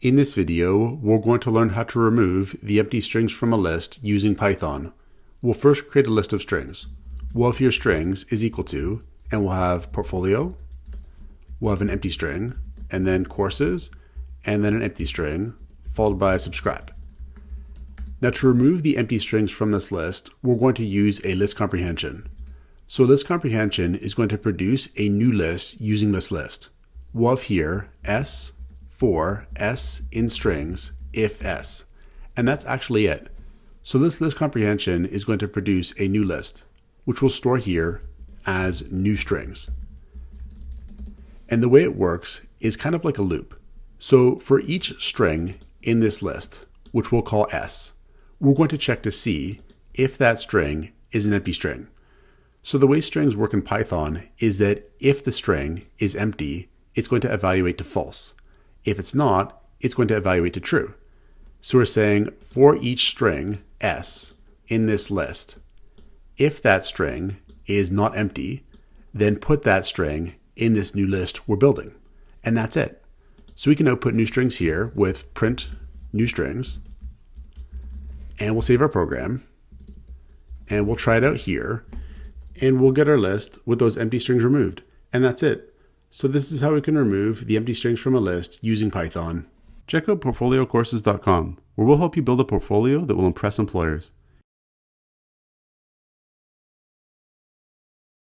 In this video, we're going to learn how to remove the empty strings from a list using Python. We'll first create a list of strings. We'll have here strings is equal to, and we'll have portfolio, we'll have an empty string, and then courses, and then an empty string, followed by subscribe. Now to remove the empty strings from this list, we're going to use a list comprehension. So list comprehension is going to produce a new list using this list. We'll have here s for s in strings if s, and that's actually it. So this list comprehension is going to produce a new list, which we'll store here as new strings. And the way it works is kind of like a loop. So for each string in this list, which we'll call s, we're going to check to see if that string is an empty string. So the way strings work in Python is that if the string is empty, it's going to evaluate to false. If it's not, it's going to evaluate to true. So we're saying for each string s in this list, if that string is not empty, then put that string in this new list we're building. And that's it. So we can output new strings here with print new strings, and we'll save our program, and we'll try it out here, and we'll get our list with those empty strings removed. And that's it. So this is how we can remove the empty strings from a list using Python. Check out portfoliocourses.com, where we'll help you build a portfolio that will impress employers.